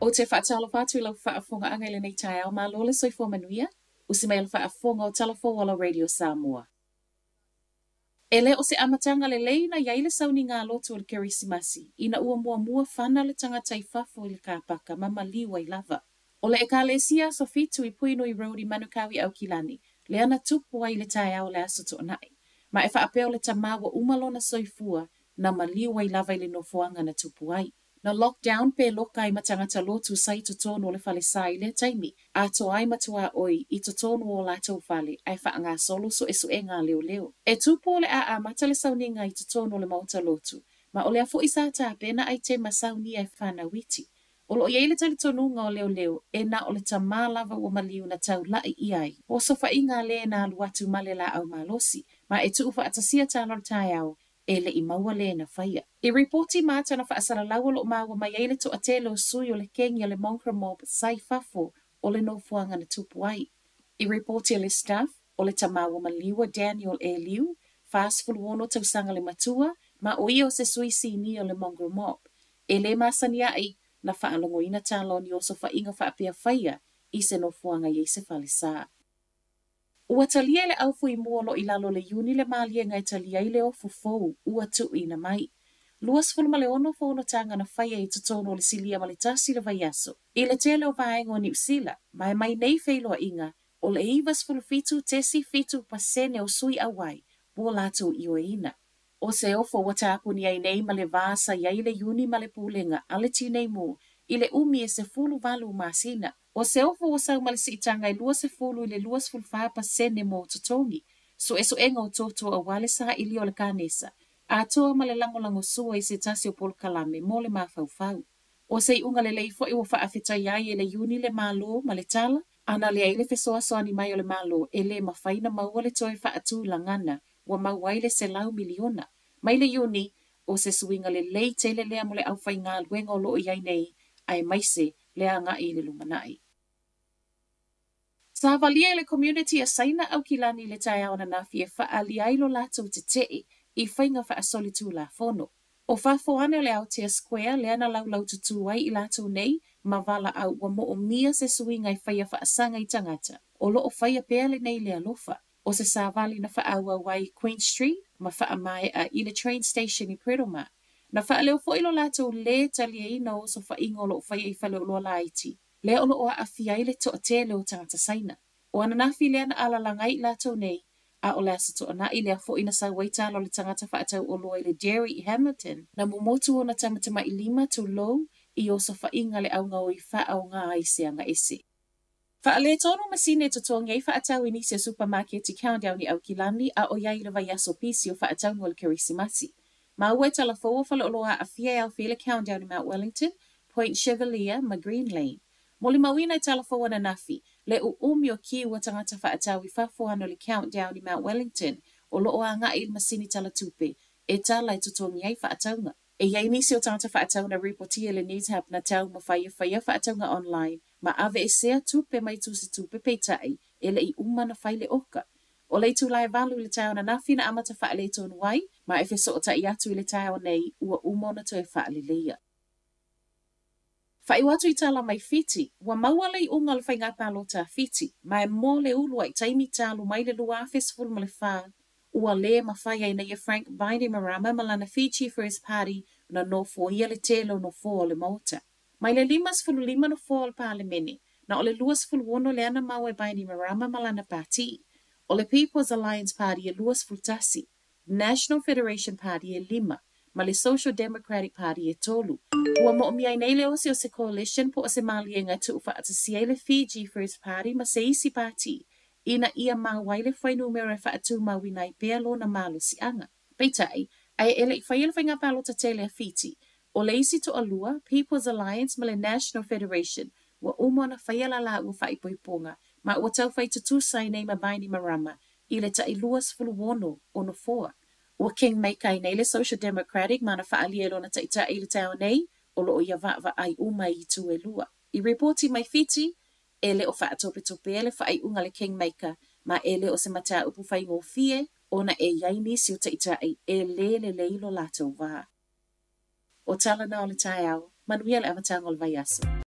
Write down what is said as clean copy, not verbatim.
O te whaatalo whātu lau whaafonga anga ile nei tai au mā lole soifo manuia, usi mai le whaafonga o talafo wala Radio Samoa. Ele o se amatanga le leina yaile sauni ngā lotu o le kerisimasi, ina ua mua whana le tangata i whafo i le kāpaka ma maliwa i lava. O le ekalesia so fitu I puino I road I Manukawi au Kilani, le ana tupu ai le tai au le aso to anai. Ma e whaapeo le tamawa umalona soifua na maliwa I lava I le nofoanga na tupu ai. Na lockdown pe loka I matangata lotu sai totonu o le fale sai le taimi. A to ai matua oi I totonu o la tau fale ai wha ngā solo so esu e ngā leo leo. E tupu le a mata le sauninga I totonu o le mauta lotu. Ma o le afu isa ta pena ai te masauni ai whana witi. O lo yeile tali tonunga o leo leo e na o le tamā lava o maliu na tau lai I ai. O sofa inga le na aluatu male la au malosi. Ma e tuufa atasia talo tai au. Ele I maua le na whaia. I reporti māta na whaasara laua lo maua mai eile to atele o sui o le kengi o le mongra mob sai fafo o le nofuanga na tupu ai. I reporti le staff o le tamaua maliwa Daniel E. Liu, fast fuluono tausanga le matua, ma o o se sui sini o le mongra mob. Ele masani ai na whaalongo ina tāloni o so whainga whaapea whaia I se nofuanga I se whalisa. Ua talia le aufu I mua lo I lalo le uni le malia ngai talia I le o fufou ua tu ina mai. Luas fulma le ono fono tanga na whaia I tutono le silia ma le tasi le vaiaso. I le tele o vaenga o New Zealand, mai nei whailoa inga, o le ivas fitu tesi fitu pasene o sui awai, bua lato I o ina. O se ofo watapu ni ai nei ma le vasa iai le uni ma le pulenga, ale tinei mu, I le umi e se fulu valu masina. O se ofo o sau male siitanga I lua se fulu I le luas fulfaa pasene mo tutongi. So eso enga o toto a wale saha ili o le kanesa. A toa ma le lango sua I se tasi o polo kalame mo le mawhauwhau. O se unga le leifo I wa whaafeta iai e le uni le malo ma le tala. Ana le aile fesoa soani mai o le malo e le mawhaina maua le toi whaatu langana wa mawai se lau miliona. Mai le uni o se suinga le lei tele lea mo le au whai ngā luenga o loo iai nei ai maise lea ngā I le lumanai. Sa valia le community a saina au kilani le tai au na nafi e whaali ailo lato te tei I whainga wha asoli tū la fono. O whafoane le au tea square le ana lau tutu ai I lato nei ma wala au wa mo o mia se suinga I whaia wha asanga I tangata. O lo o whaia peale nei le alofa. O se sa vali na wha aua wai Queen Street ma wha mai a I le train station I Predoma. Na wha leo fo ilo lato le talia ina o so wha ingo lo whaia I whale o loa laiti. Le o lo o a fiaile to a te leo tangata saina. O ana nafi le ana ala langai lato nei, a o lasa to ana I lea fo ina sa waitalo le tangata whaatau o loa I le Dairy I Hamilton, na mumotu o na tamatama I 5 to low, I o so whainga le au ngau I wha au ngā aise anga ese. Wha le tono masine to tonga I whaatau I nisi supermarket I countdown I au kilani a o iai le vaiaso pisi o whaatau ngol kerisimasi. Ma ue talafo o whale o loa a fia au fila countdown I Mount Wellington, Point Chevalier, ma Green Lane. Moli mawina I talafo na nafi, le umi o ki ua tangata whaatau I whafuano le countdown I Mount Wellington, o loo a ngā il masini tala tupe, e tala I tutongi ai whaataunga. E iai nisi o tangata whaatau na reportia le news hap na tau ma whaia whaataunga online, ma ave e sea tupe mai tu se tupe peitai, e le I uma na whaile oka. O le tu lai valu le tau na nafi na amata whaale tonu wai, ma e feso o ta iatu I le tau nei, ua umona to e whaale leia. Whai watu I tala mai fiti, wa maua lei unga le whai ngā palo ta fiti, ma e mō le ulua I taimi talu mai le lua festival ma le whā, ua le ma whai ai na ia Frank Bainimarama malana Fiji for his party na no fo ia le telo no fo le mauta. Mai le 5 no fo le parlemene, na o le 2 le ana mau e Bainimarama malana party. O le People's Alliance Party e 2 tasi, National Federation Party e 5, ma le Social Democratic Party e 3. Ua mo mi ai nei le o se coalition po o se malienga tu ufa atasi le Fiji First Party ma se isi party. Ina ia mawai le whai numero e whaatu mawina I pea lo na malo si anga. Peitai, ai ele I whai ngā palo ta tele a Fiji. O le isi to alua, People's Alliance ma le National Federation, ua umona whai la ua whai poiponga, ma ua tau whai tutusai nei ma Bainimarama, I le ta I 2 ono foa. Ua kingmaker I nei le Social Democratic mana whaalielo na taita I le tau nei, o loo ia va ai uma I tu e lua. I reporti mai fiti, ele o whaatope tope ele whaai unga le kingmaker, ma ele o se mataa upu whai ngō fie, ona e iai nisi o taita e le leilo lato va. O tala na o le tai au, manuia le amatanga o le vaiaso.